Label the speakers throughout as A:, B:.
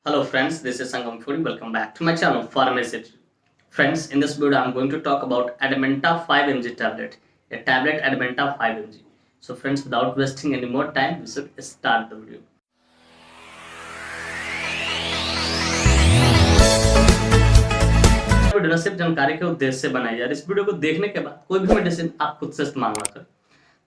A: Hello friends, this is Sangam Puri. Welcome back to my channel Pharmacy. Friends, in this video I'm going to talk about Adamanta 5mg tablet. A tablet Adamanta 5mg. So friends, without wasting any more time, we should start the video. Video सिर्फ जानकारी के उद्देश्य से बनाई जा रही है। इस वीडियो को देखने के बाद कोई भी मेडिसिन आप खुद से इस्तेमाल ना करें,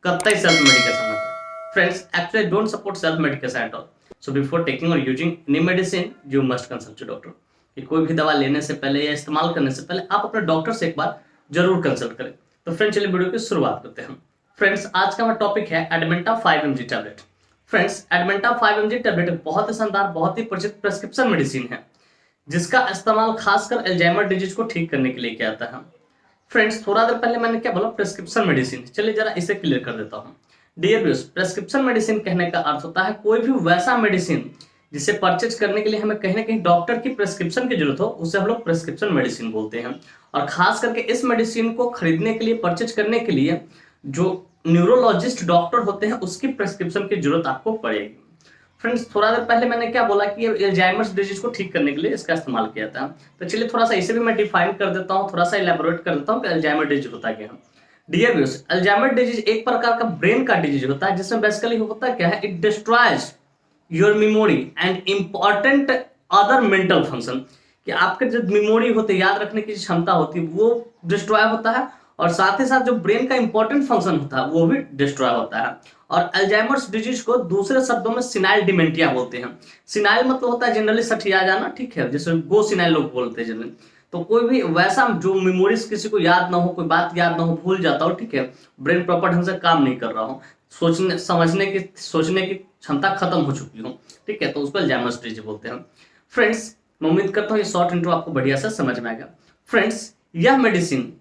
A: कतई सेल्फ मेडिकेशन ना करें। Friends, actually don't support self medication at all. So before taking और using any medicine you must consult your doctor. कि कोई भी दवा लेने से पहले या इस्तेमाल करने से पहले आप अपने डॉक्टर से एक बार जरूर कंसल्ट करें। तो फ्रेंड्स, चलिए वीडियो की शुरुआत करते हैं। फ्रेंड्स, आज का हमारा टॉपिक है Admenta 5mg tablet. Friends, Admenta 5mg tablet एक बहुत ही शानदार, बहुत ही प्रचलित प्रेस्क्रिप्शन मेडिसिन है जिसका इस्तेमाल खासकर अल्जाइमर डिजीज को ठीक करने के लिए किया जाता है। फ्रेंड्स, थोड़ा देर पहले मैंने क्या बोला, प्रेस्क्रिप्शन मेडिसिन। चलिए जरा इसे क्लियर कर देता हूँ। डियर व्यूअर्स, प्रेस्क्रिप्शन मेडिसिन कहने का अर्थ होता है कोई भी वैसा मेडिसिन जिसे परचेज करने के लिए हमें कहीं ना कहीं डॉक्टर की प्रेस्क्रिप्शन की जरूरत हो, उसे हम लोग प्रेस्क्रिप्शन मेडिसिन बोलते हैं। और खास करके इस मेडिसिन को खरीदने के लिए, परचेज करने के लिए जो न्यूरोलॉजिस्ट डॉक्टर होते हैं उसकी प्रेस्क्रिप्शन की जरूरत आपको पड़ेगी। फ्रेंड्स, थोड़ा देर पहले मैंने क्या बोला कि अल्जाइमर्स डिजीज को ठीक करने के लिए इसका इस्तेमाल किया था। तो चलिए थोड़ा सा इसे भी मैं डिफाइन कर देता हूँ, थोड़ा सा इलेबोरेट कर देता हूँ कि अल्जाइमर डिजीज होता क्या है। डियर व्यूअर्स, अल्जाइमर डिजीज एक प्रकार का ब्रेन का डिजीज होता है जिसमें बेसिकली होता क्या है, it destroys your memory and important other mental function. कि आपके जो मेमोरी होते, याद रखने की क्षमता होती है, वो डिस्ट्रॉय होता है और साथ ही साथ जो ब्रेन का इंपॉर्टेंट फंक्शन होता है वो भी डिस्ट्रॉय होता है। और अल्जाइमर्स डिजीज को दूसरे शब्दों में सिनाइल डिमेंटिया बोलते हैं। सिनाइल मतलब होता है जनरली सठिया जाना, ठीक है, जैसे गो सिनाइल लोग बोलते हैं जनरली। तो कोई भी वैसा जो मेमोरीज किसी को याद ना हो, कोई बात याद ना हो, भूल जाता हो, ठीक है, ब्रेन प्रॉपर ढंग से काम नहीं कर रहा हो, सोचने सोचने की क्षमता खत्म हो चुकी हो, ठीक है, तो उसको अल्जाइमर्स डिजीज बोलते हैं। फ्रेंड्स, मैं उम्मीद करता हूँ ये शॉर्ट इंट्रो आपको बढ़िया से समझ में आएगा। फ्रेंड्स, यह medicine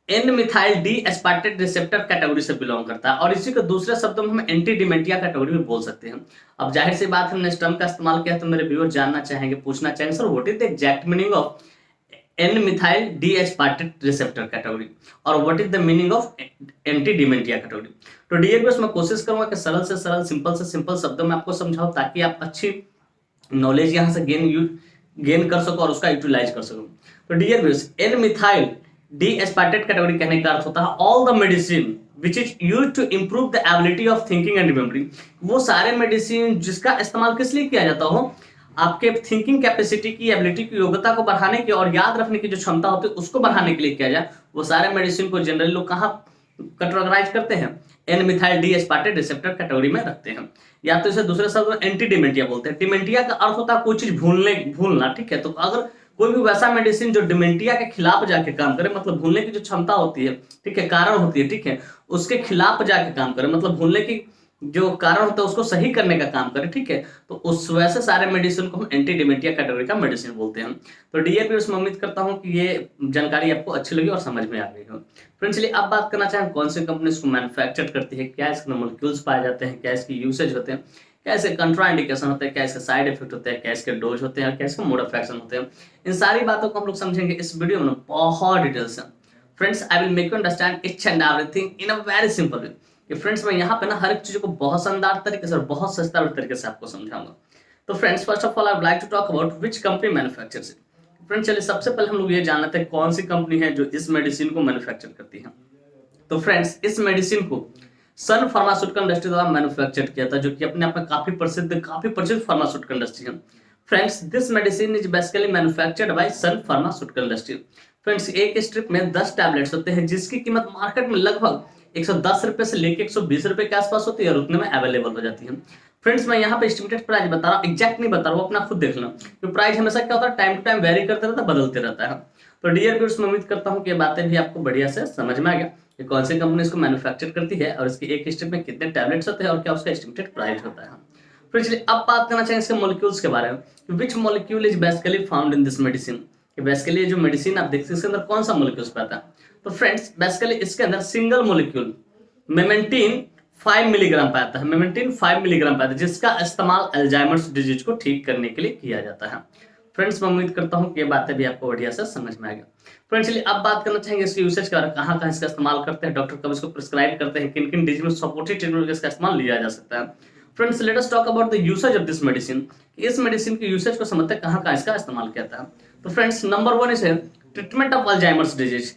A: N methyl D aspartate receptor category से बिलोंग करता है और इसी को दूसरे शब्दों में हम एंटी डिमेंटिया कैटेगरी में बोल सकते हैं। अब जाहिर सी बात, हमने इस टर्म का इस्तेमाल किया तो मेरे व्यूअर जानना चाहेंगे, पूछना चाहेंगे, sir what is the exact meaning of N methyl D aspartate receptor category और what is the meaning of anti dementia category. तो डियर व्यूअर्स, मैं कोशिश करूंगा कि सरल से सरल, सिंपल से सिंपल शब्दों में आपको समझाऊं ताकि आप अच्छी नॉलेज यहाँ से गेन कर सको और उसका यूटिलाइज कर सको। तो dear viewers, N methyl D aspartate category कहने का अर्थ होता है all the medicine which is used to improve the ability of thinking and remembering. वो सारे मेडिसिन जिसका इस्तेमाल किस लिए किया जाता हो, आपके थिंकिंग कैपेसिटी की, एबिलिटी की, योग्यता को बढ़ाने की और याद रखने की जो क्षमता होती है उसको बढ़ाने के लिए किया जाए, वो सारे मेडिसिन को जनरली लोग कहाँ कैटेगराइज करते हैं, N methyl D aspartate receptor category में रखते हैं। या तो इसे दूसरे शब्द में एंटी डिमेंटिया बोलते हैं। डिमेंटिया का अर्थ होता है कोई चीज भूलना, ठीक है। तो अगर कोई भी वैसा मेडिसिन जो डिमेंटिया के खिलाफ जाके काम करे, मतलब भूलने की जो क्षमता होती है, ठीक है, कारण होती है, ठीक है, उसके खिलाफ जाके काम करे, मतलब भूलने की जो कारण होता है उसको सही करने का काम करे, ठीक है, तो उस वैसे सारे मेडिसिन को हम एंटी डिमेंटिया कैटेगरी का मेडिसिन बोलते हैं। तो डीएपी उसमें उम्मीद करता हूं कि ये जानकारी आपको अच्छी लगी और समझ में आ गई हो। फ्रेंड्स, चलिए अब बात करना चाहें कौन सी कंपनी इसको मैन्युफैक्चर करती है, क्या इसके मॉलिक्यूल्स पाए जाते हैं, क्या इसकी यूसेज होते हैं, क्या इसके कंट्रा इंडिकेशन होते हैं, क्या इसके साइड इफेक्ट होते हैं, क्या इसके डोज होते हैं, क्या इसके मोड ऑफ एक्शन होते हैं। इन सारी बातों को हम लोग समझेंगे इस वीडियो में बहुत डिटेल से। Friends, I will make you understand each and everything in a very simple way. कि फ्रेंड्स, मैं यहाँ पे ना हर एक चीज को बहुत शानदार तरीके से और बहुत सस्ता तरीके से आपको समझाऊंगा। तो friends, first of all I would like to talk about which company manufactures it. Friends, चलिए सबसे पहले हम लोग ये जानना थे कौन सी कंपनी है जो इस मेडिसिन को मैन्युफैक्चर करती है। तो फ्रेंड्स, इस मेडिसिन को सन फार्मास्यूटिकल इंडस्ट्री द्वारा मैन्युफैक्चर किया था, जो कि अपने आप में काफी प्रसिद्ध फार्मास्यूटिकल इंडस्ट्री है। Friends, this medicine is basically manufactured by Sun pharmaceutical industry. Friends, एक स्ट्रिप में 10 टैबलेट्स होते हैं जिसकी कीमत मार्केट में लगभग 110 रुपए से लेके 120 रुपए के आसपास होती है और उतने में अवेलेबल हो जाती है। फ्रेंड्स, मैं यहाँ पे एस्टिमेटेड प्राइस बता रहा हूँ, एग्जैक्ट नहीं बता रहा हूँ, अपना खुद देख लो। तो प्राइस हमेशा क्या होता है, टाइम टू टाइम वेरी करते रहता है, बदलते रहता है। तो डियर व्यूअर्स, मैं उम्मीद करता हूँ कि ये बातें भी आपको बढ़िया से समझ में आ गया कि कौन सी कंपनी इसको मैन्युफैक्चर करती है और इसकी एक स्ट्रिप में कितने टैबलेट्स होते हैं और क्या उसका एस्टिमेटेड प्राइस होता है। फिर चलिए अब बात करना चाहिए इसके मॉलिक्यूल्स के बारे में। Which molecule is basically found in this medicine. Basically जो मेडिसिन आप देखते हैं इसके अंदर कौन सा मॉलिक्यूल्स पाता है। तो फ्रेंड्स, बेसिकली इसके अंदर सिंगल मॉलिक्यूल मेमेंटीन 5 मिलीग्राम पाता है, मेमेंटीन 5 मिलीग्राम पाता है, जिसका इस्तेमाल अल्जाइमर्स डिजीज को ठीक करने के लिए किया जाता है। फ्रेंड्स, मैं उम्मीद करता हूँ कि ये बातें भी आपको बढ़िया से समझ में आएगा। फ्रेंड्स, चलिए अब बात करना चाहेंगे इसके यूसेज के बारे में, कहाँ कहाँ इसका इस्तेमाल करते हैं, डॉक्टर कब इसको प्रिस्क्राइब करते हैं, किन किन डिजीज में सपोर्टिव ट्रीटमेंट इसका इस्तेमाल लिया जा सकता है। Friends let us talk about the usage of this medicine. इस मेडिसिन के यूसेज को समझते हैं कहाँ कहाँ इसका इस्तेमाल किया जाता है। तो friends number 1 is treatment of Alzheimer's disease,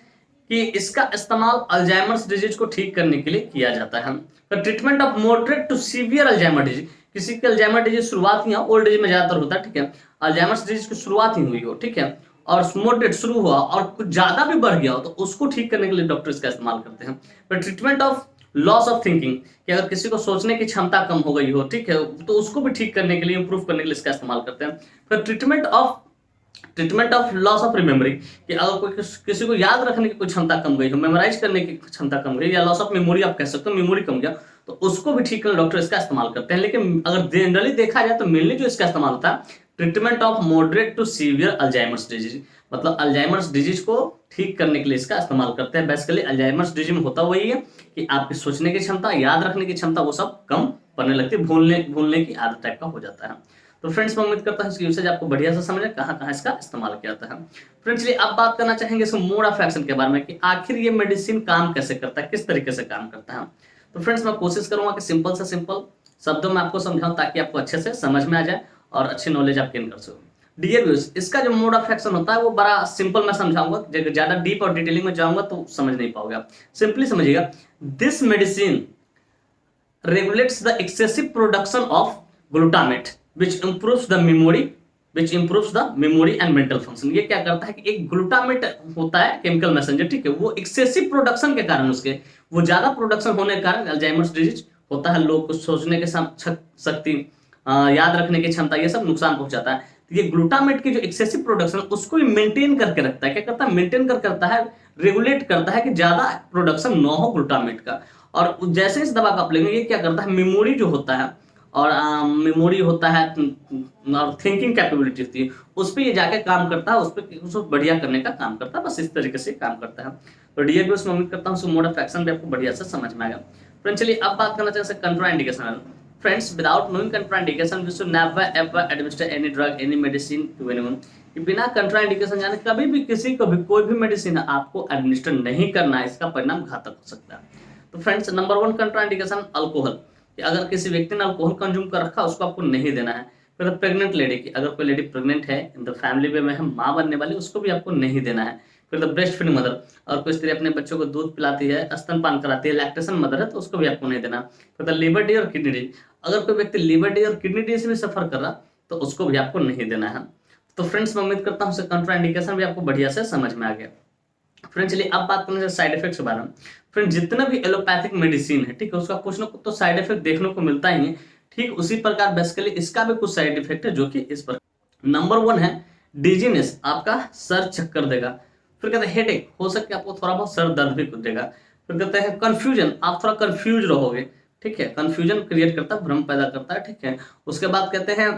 A: कि इसका इस्तेमाल अल्जाइमर्स डिजीज को ठीक करने के लिए किया जाता है। तो treatment of moderate to severe Alzheimer disease, किसी के अल्जाइमर डिजीज शुरुआत ही ओल्ड एज में ज्यादातर होता है, ठीक है, अल्जाइमर्स डिजीज की शुरुआत ही हुई हो, ठीक है, और मॉडरेट शुरू हुआ और कुछ ज्यादा भी बढ़ गया हो तो उसको ठीक करने के लिए डॉक्टर इसका इस्तेमाल करते हैं। फिर treatment of loss of thinking, कि अगर किसी को सोचने की क्षमता कम हो गई हो, ठीक है, तो उसको भी ठीक करने के लिए, इंप्रूव करने के लिए इसका इस्तेमाल करते हैं। फिर ट्रीटमेंट ऑफ लॉस ऑफ रिमेमोरी, कि अगर कोई किसी को याद रखने की कोई क्षमता कम गई हो, मेमोराइज करने की क्षमता कम गई, या लॉस ऑफ मेमोरी आप कह सकते हो, मेमोरी कम गया, तो उसको भी ठीक करने डॉक्टर इसका इस्तेमाल करते हैं। लेकिन अगर जनरली देखा जाए तो मेनली जो इसका इस्तेमाल होता है treatment of moderate to severe Alzheimer's disease, मतलब अल्जाइमर्स डिजीज को ठीक करने के लिए इसका इस्तेमाल करते हैं। बेसिकली अल्जाइमर्स डिजीज में होता वही है कि आपकी सोचने की क्षमता, याद रखने की क्षमता, वो सब कम पड़ने लगती है, भूलने की आदत टाइप का हो जाता है। तो फ्रेंड्स मैं उम्मीद करता हूं इसकी यूसेज आपको बढ़िया से समझ कहाँ कहाँ इसका इस्तेमाल किया जाता है। फ्रेंड्स चलिए अब बात करना चाहेंगे इसके मोड ऑफ एक्शन के बारे में, कि आखिर ये मेडिसिन काम कैसे करता है, किस तरीके से काम करता है। तो फ्रेंड्स मैं कोशिश करूंगा कि सिंपल से सिंपल शब्दों में आपको समझाऊं ताकि आपको अच्छे से समझ में आ जाए और अच्छी नॉलेज आप गेन कर सको। डियर व्यूअर्स, इसका जो मोड ऑफ एक्शन होता है वो बड़ा सिंपल मैं समझाऊंगा, ज्यादा डीप और डिटेलिंग में जाऊंगा तो समझ नहीं पाओगे आप। सिंपली समझिएगा, this medicine regulates the excessive production of glutamate which improves the memory and mental function। ये क्या करता है कि एक ग्लूटामेट होता है केमिकल मैसेंजर, ठीक है, वो एक्सेसिव प्रोडक्शन के कारण, उसके वो ज्यादा प्रोडक्शन होने के कारण अल्जाइमर्स डिजीज होता है। लोग को सोचने की शक्ति, याद रखने की क्षमता, ये सब नुकसान पहुंचाता है। तो ये ग्लूटामेट की जो एक्सेसिव प्रोडक्शन उसको मेंटेन करके रखता है, क्या करता है, मेंटेन करके रखता है, रेगुलेट करता है कि ज्यादा प्रोडक्शन न हो ग्लूटामेट का। और जैसे इस दवा का आप लेंगे ये क्या करता है, मेमोरी जो होता है और मेमोरी होता है और थिंकिंग कैपेबिलिटी होती है, उस पर ये जाके काम करता है, उसको बढ़िया करने का काम करता है। बस इस तरीके से काम करता है। तो डियर व्यूअर्स मैं उम्मीद करता हूँ मोड ऑफ एक्शन भी आपको बढ़िया से समझ में आएगा। फ्रेंड्स चलिए अब बात करना चाहिए contraindication. Friends without knowing contraindication we should never ever administer any drug any medicine to anyone. बिना कंट्राइंडिकेशन यानी कभी भी किसी को भी कोई भी मेडिसिन आपको एडमिनिस्टर नहीं करना है, इसका परिणाम घातक हो सकता है। तो फ्रेंड्स नंबर 1 कंट्राइंडिकेशन अल्कोहल, कि अगर किसी व्यक्ति ने अल्कोहल कंज्यूम कर रखा उसको आपको नहीं देना है। फिर प्रेग्नेंट लेडी, की अगर कोई लेडी प्रेग्नेंट है, इन द फैमिली में है, माँ बनने वाली, उसको भी आपको नहीं देना है। फिर द ब्रेस्ट फीडिंग मदर, और कोई स्त्री अपने बच्चों को दूध पिलाती है, स्तनपान कराती है, लैक्टेशन मदर है, तो उसको भी आपको नहीं देना। फिर द लिवर डिजीज और किडनी डिजीज, अगर कोई व्यक्ति लिवर डिजीज और किडनी डिजीज में सफर कर रहा तो उसको भी आपको नहीं देना है। तो फ्रेंड्स मैं उम्मीद करता हूँ कंट्राइंडिकेशन भी आपको बढ़िया से समझ में आ गया। फ्रेंड्स चलिए अब बात करने से साइड इफेक्ट्स के बारे में। फ्रेंड जितना भी एलोपैथिक मेडिसिन है, ठीक है, उसका कुछ ना कुछ तो साइड इफेक्ट देखने को मिलता ही है। ठीक उसी प्रकार बेसिकली इसका भी कुछ साइड इफेक्ट है जो कि इस पर नंबर 1 है डिजीनेस, आपका सर चक्कर देगा। फिर कहते हैं हेडेक, हो सकता है आपको थोड़ा बहुत सर दर्द भी देगा। फिर कहते हैं कंफ्यूजन, आप थोड़ा कंफ्यूज रहोगे, ठीक है, कंफ्यूजन क्रिएट करता है, भ्रम पैदा करता है, ठीक है। उसके बाद कहते हैं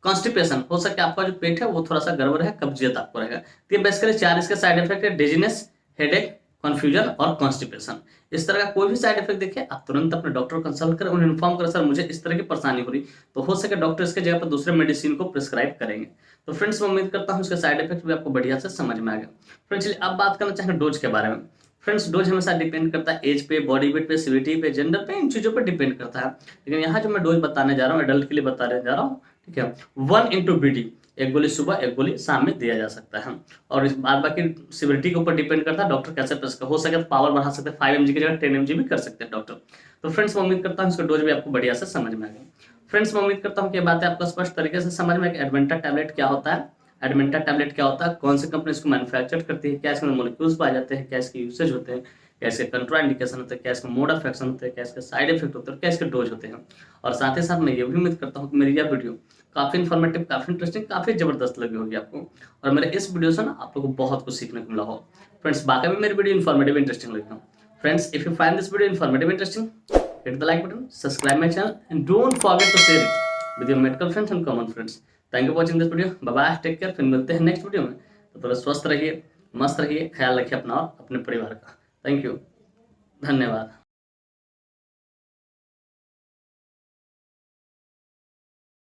A: कॉन्स्टिपेशन, हो सकता है आपका जो पेट है वो थोड़ा सा गड़बड़ है, कब्जियत आपको रहेगा। तो ये बेसिकली 4 इसके साइड इफेक्ट है, डिजीनेस, हेडेक, कन्फ्यूजन और कॉन्स्टिपेशन। इस तरह का कोई भी साइड इफेक्ट देखिए आप तुरंत अपने डॉक्टर को कंसल्ट करें, उन्हें इन्फॉर्म करें सर मुझे इस तरह की परेशानी हो रही, तो हो सके डॉक्टर इसके जगह पर दूसरे मेडिसिन को प्रिस्क्राइब करेंगे। तो फ्रेंड्स मैं उम्मीद करता हूँ इसके साइड इफेक्ट भी आपको बढ़िया से समझ में आ गया। फ्रेंड्स चलिए अब बात करना चाहेंगे डोज के बारे में। फ्रेंड्स डोज हमेशा डिपेंड करता है एज पे, बॉडी वेट पे, सिविलिटी पे, जेंडर पे, इन चीजों पर डिपेंड करता है। लेकिन यहाँ जो मैं डोज बताने जा रहा हूँ एडल्ट के लिए बताने जा रहा हूँ, ठीक है, 1 BD, एक गोली सुबह एक गोली शाम में दिया जा सकता है। और इस बाद बाकी सिविलिटी के ऊपर डिपेंड करता है डॉक्टर कैसे प्रेस्क्राइब, हो सके तो पावर बढ़ा सकते हैं, 5 mg की जगह 10 mg भी कर सकते हैं डॉक्टर। तो फ्रेंड्स मैं उम्मीद करता हूँ इसका डोज भी आपको बढ़िया से समझ में आ गया। फ्रेंड्स मैं उम्मीद करता हूँ कि बातें आपको स्पष्ट तरीके से समझ में, एडवेंटा टैबलेट क्या होता है, एडवेंटा टैबलेट क्या होता है, कौन सी कंपनी इसको मैन्युफैक्चर करती है, क्या इसमें मोलिक्यूल्स पाए जाते हैं, क्या इसके यूसेज होते हैं, क्या इसके कंट्राइंडिकेशन होते हैं, क्या इसके मोड ऑफ एक्शन होते हैं, क्या इसके साइड इफेक्ट होते हैं, क्या इसके डोज होते हैं। और साथ ही साथ मैं ये भी उम्मीद करता हूँ कि मेरी यह वीडियो काफी इन्फॉर्मेटिव, काफी इंटरेस्टिंग, काफी जबरदस्त लगी होगी आपको, और मेरे इस वीडियो से ना आप लोगों को बहुत कुछ सीखने को मिला हो। फ्रेंड्स बाकी भी मेरी वीडियो इन्फॉर्मेटिव इंटरेस्टिंग लगी हो। Friends if you find this video informative interesting, hit the like button, subscribe my channel and don't forget to share it with your medical friends and common friends. Thank you for watching this video. Bye bye, take care. फिर मिलते हैं next video में। तो थोड़ा स्वस्थ रहिए, मस्त रहिए, ख्याल रखिए अपना और अपने परिवार का। थैंक यू, धन्यवाद।